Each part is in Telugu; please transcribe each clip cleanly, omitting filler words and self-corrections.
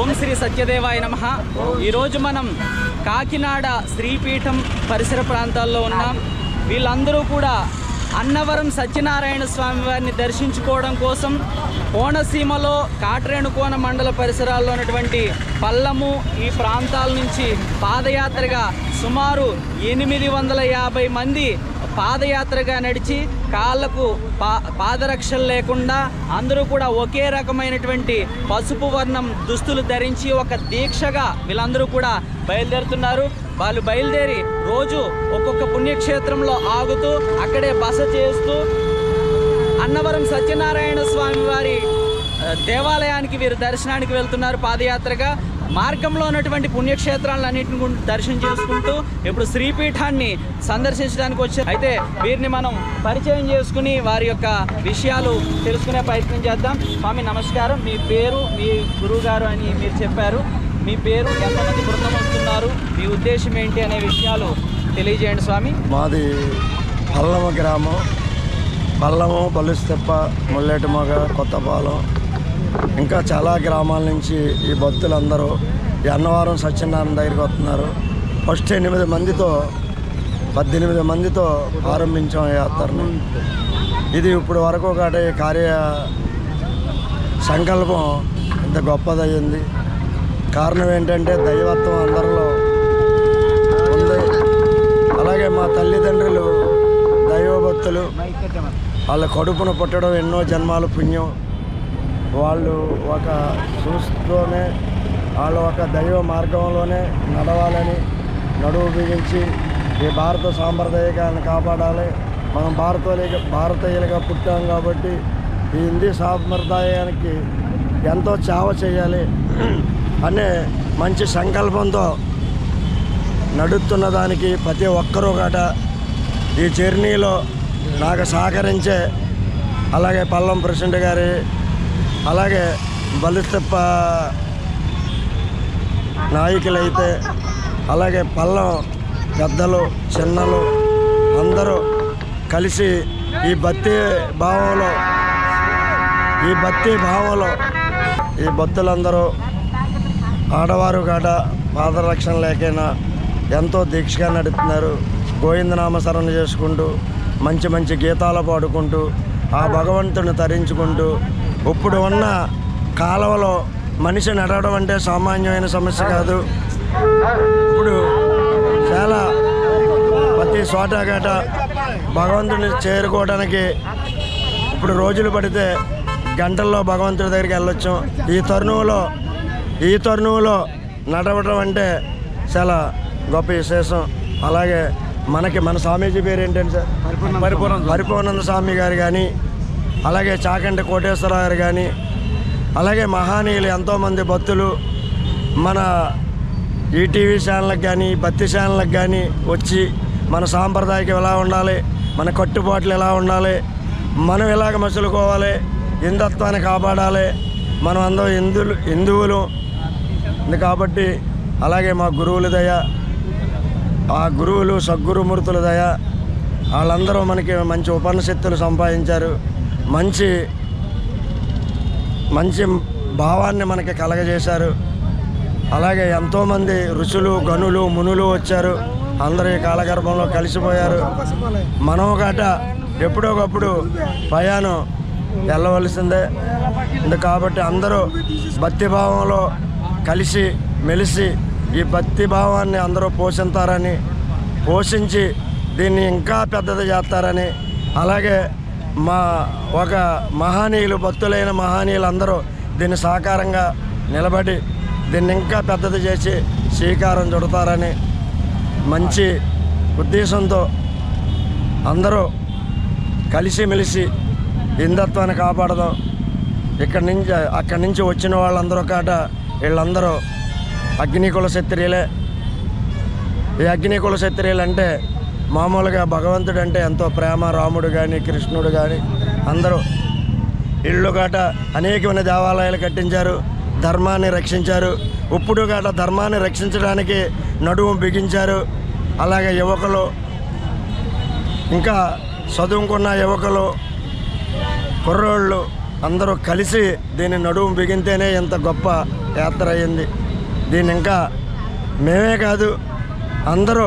ఓం శ్రీ సత్యదేవాయ నమః. ఈరోజు మనం కాకినాడ శ్రీపీఠం పరిసర ప్రాంతాల్లో ఉన్నాం. వీళ్ళందరూ కూడా అన్నవరం సత్యనారాయణ స్వామి వారిని దర్శించుకోవడం కోసం కోనసీమలో కాట్రేణుకోన మండల పరిసరాల్లో ఉన్నటువంటి పల్లము ఈ ప్రాంతాల నుంచి పాదయాత్రగా సుమారు 850 మంది పాదయాత్రగా నడిచి కాళ్ళకు పాదరక్షలు లేకుండా అందరూ కూడా ఒకే రకమైనటువంటి పసుపు వర్ణం దుస్తులు ధరించి ఒక దీక్షగా వీళ్ళందరూ కూడా బయలుదేరుతున్నారు. వాళ్ళు బయలుదేరి రోజు ఒక్కొక్క పుణ్యక్షేత్రంలో ఆగుతూ అక్కడే బస చేస్తూ అన్నవరం సత్యనారాయణ స్వామి వారి దేవాలయానికి వీరు దర్శనానికి వెళ్తున్నారు పాదయాత్రగా. మార్గంలో ఉన్నటువంటి పుణ్యక్షేత్రాలన్నింటిని దర్శనం చేసుకుంటూ ఇప్పుడు శ్రీపీఠాన్ని సందర్శించడానికి వచ్చారు. అయితే వీరిని మనం పరిచయం చేసుకుని వారి యొక్క విషయాలు తెలుసుకునే ప్రయత్నం చేద్దాం. స్వామి నమస్కారం. మీ పేరు, మీ గురువు గారు అని మీరు చెప్పారు. మీ పేరు, ఎంతమంది బృందం వస్తున్నారు, మీ ఉద్దేశం ఏంటి అనే విషయాలు తెలియజేయండి స్వామి. మాది పల్లమ గ్రామం. పల్లము, బలుస్తెప్ప, ముల్లేటిమొగ, కొత్తపాలెం ఇంకా చాలా గ్రామాల నుంచి ఈ భక్తులందరూ ఈ అన్నవరం సత్యనారాయణ దగ్గరికి వస్తున్నారు. ఫస్ట్ 18 మందితో ఆరంభించాం యాత్రను. ఇది ఇప్పుడు వరకు ఒకటి కార్య సంకల్పం ఇంత గొప్పదయ్యింది. కారణం ఏంటంటే దైవత్వం అందరిలో ఉంది. అలాగే మా తల్లిదండ్రులు దైవభక్తులు, వాళ్ళ కడుపున పుట్టడం ఎన్నో జన్మాల పుణ్యం. వాళ్ళు ఒక చూస్తూనే వాళ్ళు ఒక దైవ మార్గంలోనే నడవాలని నడువు బిగించి ఈ భారత సాంప్రదాయకాన్ని కాపాడాలి. మనం భారతీయులుగా పుట్టాం కాబట్టి ఈ హిందీ సాంప్రదాయానికి ఎంతో సేవ చేయాలి అనే మంచి సంకల్పంతో నడుస్తున్న దానికి ప్రతి ఒక్కరూ గట ఈ జర్నీలో నాకు సహకరించే అలాగే పల్లం ప్రెసిడెంట్ గారి, అలాగే బలిస్తెప్ప నాయకులైతే, అలాగే పల్లం పెద్దలు చిన్నలు అందరూ కలిసి ఈ భక్తి భావంలో ఈ భక్తులందరూ ఆడవారు కాడ పాదరక్షణ లేకైనా ఎంతో దీక్షగా నడుపుతున్నారు. గోవిందనామస్మరణ చేసుకుంటూ మంచి మంచి గీతాలు పాడుకుంటూ ఆ భగవంతుని తరించుకుంటూ ఇప్పుడు ఉన్న కాలువలో మనిషి నడవడం అంటే సామాన్యమైన సమస్య కాదు. ఇప్పుడు చాలా ప్రతి చోట గట భగవంతుని చేరుకోవడానికి ఇప్పుడు రోజులు పడితే గంటల్లో భగవంతుడి దగ్గరికి వెళ్ళొచ్చు. ఈ తరుణంలో నడవడం అంటే చాలా గొప్ప విశేషం. అలాగే మన స్వామీజీ పేరు ఏంటంటే సార్, పరిపూర్ణానంద స్వామి గారు కానీ, అలాగే చాకంటి కోటేశ్వరరావు గారు కానీ, అలాగే మహానీయులు ఎంతోమంది భక్తులు మన ఈటీవీ ఛానళ్ళకి కానీ భక్తి ఛానళ్ళకి కానీ వచ్చి మన సాంప్రదాయకం ఎలా ఉండాలి, మన కట్టుబాట్లు ఎలా ఉండాలి, మనం ఎలాగ మసులుకోవాలి, హిందుత్వాన్ని కాపాడాలి, మనం అందరూ హిందువులు కాబట్టి అలాగే మా గురువుల దయ, ఆ గురువులు సద్గురుమూర్తుల దయ, వాళ్ళందరూ మనకి మంచి ఉపనిషత్తులు సంపాదించారు. మంచి భావాన్ని మనకి కలగజేశారు. అలాగే ఎంతోమంది ఋషులు, గనులు, మునులు వచ్చారు. అందరూ ఈ కాలగర్భంలో కలిసిపోయారు. మనం గట ఎప్పుడో ఒకప్పుడు ప్రయాణం వెళ్ళవలసిందే. కాబట్టి అందరూ భక్తిభావంలో కలిసి మెలిసి ఈ భక్తిభావాన్ని అందరూ పోషించి దీన్ని ఇంకా పెద్దది చేస్తారని, అలాగే ఒక మహనీయులు, భక్తులైన మహనీయులు అందరూ దీన్ని సాకారంగా నిలబడి దీన్ని ఇంకా పెద్దది చేసి శ్రీకారం చుడతారని మంచి ఉద్దేశంతో అందరూ కలిసిమెలిసి హిందుత్వాన్ని కాపాడదాం. అక్కడి నుంచి వచ్చిన వాళ్ళందరూ వీళ్ళందరూ అగ్నికుల క్షత్రియులే. ఈ అగ్నికుల క్షత్రియులు అంటే మామూలుగా భగవంతుడు అంటే ఎంతో ప్రేమ. రాముడు కానీ కృష్ణుడు కానీ అందరూ ఇళ్ళు అనేకమైన దేవాలయాలు కట్టించారు, ధర్మాన్ని రక్షించారు. ఇప్పుడు ధర్మాన్ని రక్షించడానికి నడుము బిగించారు. అలాగే యువకులు, ఇంకా చదువుకున్న యువకులు, కుర్రోళ్ళు అందరూ కలిసి దీన్ని నడుము బిగింతేనే ఇంత గొప్ప యాత్ర అయ్యింది. దీన్ని ఇంకా మేమే కాదు అందరూ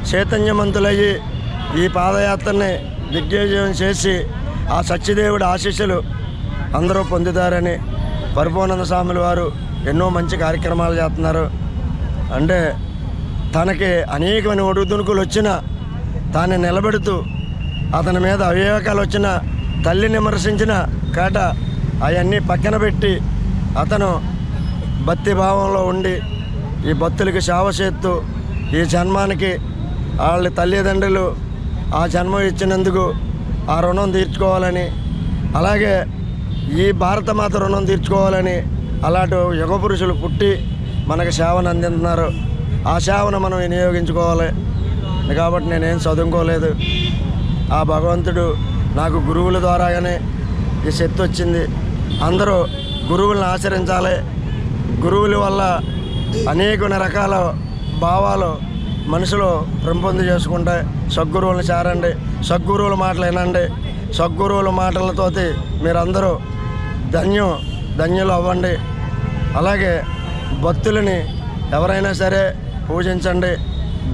చైతన్యవంతులయ్యి ఈ పాదయాత్రని దిగ్విజయం చేసి ఆ సత్యదేవుడి ఆశీస్సులు అందరూ పొందుతారని పరిపూర్ణానంద స్వాముల వారు ఎన్నో మంచి కార్యక్రమాలు చేస్తున్నారు. అంటే తనకి అనేకమైన ఒడుదునుకులు వచ్చినా తాను నిలబెడుతూ అతని మీద అవివేకాలు వచ్చిన తల్లిని విమర్శించిన కాట అవన్నీ పక్కన పెట్టి అతను భక్తి భావంలో ఉండి ఈ భక్తులకి సేవ చేస్తూ ఈ జన్మానికి వాళ్ళ తల్లిదండ్రులు ఆ జన్మ ఇచ్చినందుకు ఆ రుణం తీర్చుకోవాలని, అలాగే ఈ భారతమాత రుణం తీర్చుకోవాలని అలాంటి యుగ పురుషులు పుట్టి మనకు సేవను అందిస్తున్నారు. ఆ సేవను మనం వినియోగించుకోవాలి. కాబట్టి నేనేం చదువుకోలేదు. ఆ భగవంతుడు నాకు గురువుల ద్వారాగానే ఈ శక్తి వచ్చింది. అందరూ గురువులను ఆచరించాలి. గురువుల వల్ల అనేక రకాల భావాలు మనుషులు పెంపొంది చేసుకుంటాయి. సద్గురువులను చేరండి, సద్గురువుల మాటలు వినండి. సద్గురువుల మాటలతోటి మీరందరూ ధన్యులు అవ్వండి. అలాగే భక్తులని ఎవరైనా సరే పూజించండి,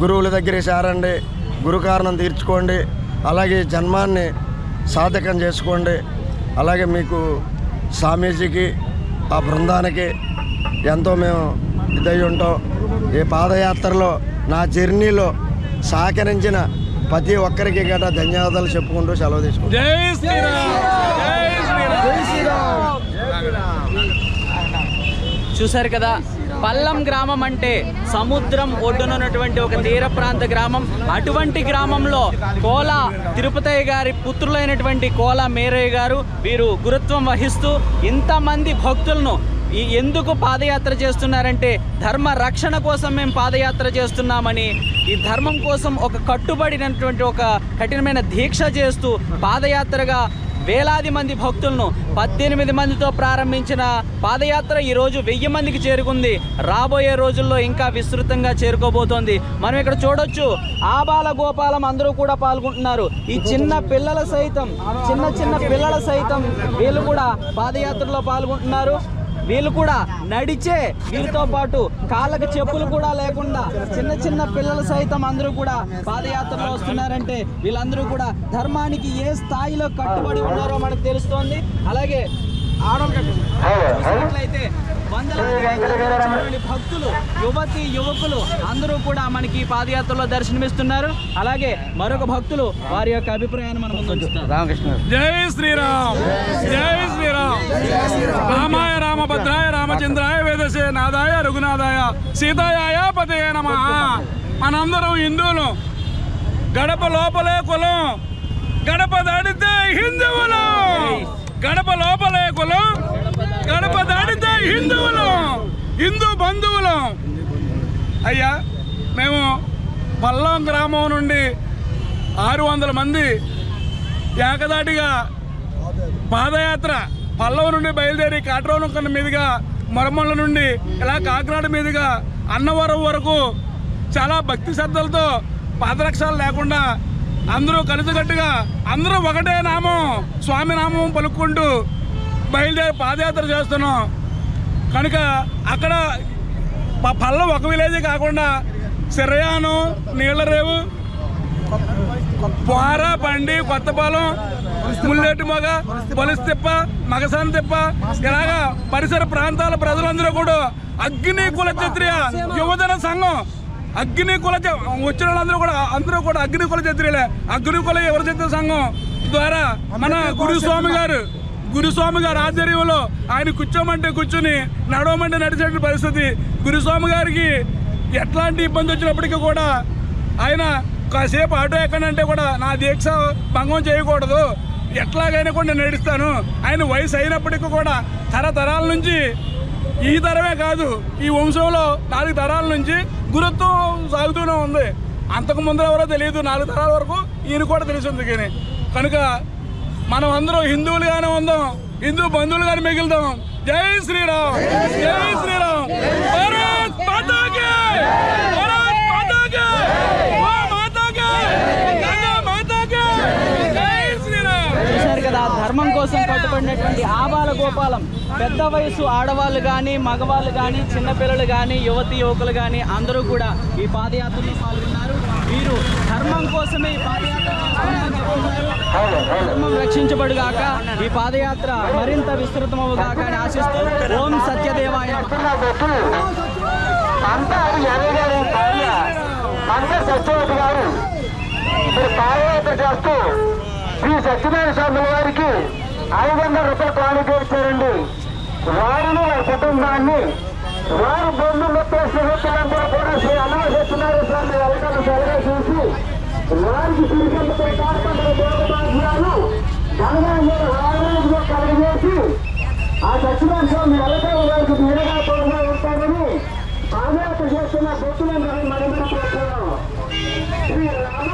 గురువుల దగ్గరికి చేరండి, గురు కారణం తీర్చుకోండి. అలాగే జన్మాన్ని సాధకం చేసుకోండి. అలాగే మీకు స్వామీజీకి ఆ బృందానికి ఎంతో మేము ఇదై ఉంటాం. ఈ పాదయాత్రలో నా జర్నీలో సహకరించిన ప్రతి ఒక్కరికి గట్రా ధన్యవాదాలు చెప్పుకుంటూ సెలవు తీసుకుంటాం. జై శ్రీరామ్, జై శ్రీరామ్. చూశారు కదా, పల్లం గ్రామం అంటే సముద్రం ఒడ్డునున్నటువంటి ఒక తీర ప్రాంత గ్రామం. అటువంటి గ్రామంలో కోల తిరుపతయ్య గారి పుత్రులైనటువంటి కోల మేరయ్య గారు వీరు గురుత్వం వహిస్తూ ఇంతమంది భక్తులను ఎందుకు పాదయాత్ర చేస్తున్నారంటే ధర్మ రక్షణ కోసం మేము పాదయాత్ర చేస్తున్నామని, ఈ ధర్మం కోసం ఒక కట్టుబడినటువంటి ఒక కఠినమైన దీక్ష చేస్తూ పాదయాత్రగా వేలాది మంది భక్తులను 18 మందితో ప్రారంభించిన పాదయాత్ర ఈరోజు 1000 మందికి చేరుకుంది. రాబోయే రోజుల్లో ఇంకా విస్తృతంగా చేరుకోబోతోంది. మనం ఇక్కడ చూడొచ్చు, ఆబాల గోపాలం అందరూ కూడా పాల్గొంటున్నారు. ఈ చిన్న పిల్లల సైతం వీళ్ళు కూడా పాదయాత్రలో పాల్గొంటున్నారు. వీళ్ళు కూడా నడిచే, వీరితో పాటు కాళ్ళకి చెప్పులు కూడా లేకుండా చిన్న పిల్లలు సైతం అందరూ కూడా పాదయాత్రలో వస్తున్నారంటే వీళ్ళందరూ కూడా ధర్మానికి ఏ స్థాయిలో కట్టుబడి ఉన్నారో మనకు తెలుస్తోంది. అలాగే చూసినట్లయితే వందలాది భక్తులు, యువకులు అందరూ కూడా మనకి పాదయాత్రలో దర్శనమిస్తున్నారు. అలాగే మరొక భక్తులు వారి యొక్క అభిప్రాయాన్ని మన ముందు ఉంచుతున్నారు. రామకృష్ణ. జై శ్రీరామ్, జై శ్రీరామ్. రామాయ రామభద్రాయ రామచంద్రాయ వేదసే నాదాయ రఘునాథాయ సీతాయ పతయే నమః. మనందరం హిందువులు. గడప లోపలే కులం, గడప దాడితే హిందువులు. గడప లోపలే కులం, గడప దాడితే హిందువులు, హిందూ బంధువులు. అయ్యా, మేము పల్లం గ్రామం నుండి 600 మంది ఏకదాటిగా పాదయాత్ర పల్లవ నుండి బయలుదేరి కాట్రోనకొండ మీదుగా మరమల్ల నుండి ఇలా కాకినాడ మీదుగా అన్నవరం వరకు చాలా భక్తి శ్రద్ధలతో పాదరక్షాలు లేకుండా అందరూ కలిసికట్టుగా అందరూ ఒకటే నామం, స్వామి నామం పలుక్కుంటూ బయలుదేరి పాదయాత్ర చేస్తున్నాం. కనుక అక్కడ పల్లం ఒక విలేజ్ కాకుండా సిరయాను, నీళ్ళరేవు, పోర, బండి, కొత్తపాలెం, ముల్లెట్టిమొగ, పొలిస్తిప్ప, మగసాని తిప్ప ఇలాగా పరిసర ప్రాంతాల ప్రజలందరూ కూడా అగ్ని కుల క్షత్రియ యువజన సంఘం, అగ్ని కుల వచ్చిన వాళ్ళందరూ కూడా అగ్ని కుల క్షత్రియులే. అగ్ని కుల యువజన సంఘం ద్వారా మన గురుస్వామి గారు ఆధ్వర్యంలో ఆయన కూర్చోమంటే కూర్చుని, నడవమంటే నడిచే పరిస్థితి. గురుస్వామి గారికి ఎట్లాంటి ఇబ్బంది వచ్చినప్పటికీ కూడా ఆయన కాసేపు ఆటో ఎక్కడంటే కూడా నా దీక్ష భంగం చేయకూడదు, ఎట్లాగైనా కూడా నేను నడుస్తాను. ఆయన వయసు అయినప్పటికీ కూడా తరతరాల నుంచి, ఈ తరమే కాదు ఈ వంశంలో 4 తరాల నుంచి గురుత్వం సాగుతూనే ఉంది. అంతకు ముందు ఎవరో తెలియదు, 4 తరాల వరకు ఈయన కూడా తెలిసింది. కానీ కనుక మనం అందరూ హిందువులుగానే ఉందాం, హిందూ బంధువులుగానే మిగులుదాం. జై శ్రీరామ్, జై శ్రీరామ్. భారత్ మాతా కీ, భారత్ మాతా కీ, ఓ మాతా కీ, గంగా మాతా కీ. జై శ్రీరామ్. చూశారు కదా, ధర్మం కోసం కట్టుబడి చేయబడినటువంటి ఆబాల గోపాలం పెద్ద వయసు ఆడవాళ్ళు కానీ మగవాళ్ళు కానీ చిన్నపిల్లలు కానీ యువతి యువకులు కానీ అందరూ కూడా ఈ పాదయాత్రలో పాల్గొన్నారు. వీరు ధర్మం కోసమే ఈ పాదయాత్ర ధర్మం రక్షించబడుగాక, ఈ పాదయాత్ర మరింత విస్తృతమవుగాక అని ఆశిస్తూ ఓం సత్యదేవాయ సత్యవతి గారు ఇప్పుడు పాదయాత్ర చేస్తూ శ్రీ సత్యనారాయణ స్వామి వారికి 500 రూపాయలు కానుక ఇచ్చారండి. వారిని వారి కుటుంబాన్ని వారి బంధుమిత్ర స్నేహితులందరూ కూడా శ్రీ అన్నవరం సత్యనారాయణ స్వామి వెళ్తాను సరిగా చూసి వారికి తిరిగి కార్పంటల దేవతాలు ఘనంగా కలిగేసి ఆ సత్యనారాయణ స్వామి వెళ్తాను వారికి నీడగా తోడుగా ఉంటారని పాదయాత్ర చేస్తున్న భక్తులను మనం శ్రీ రామ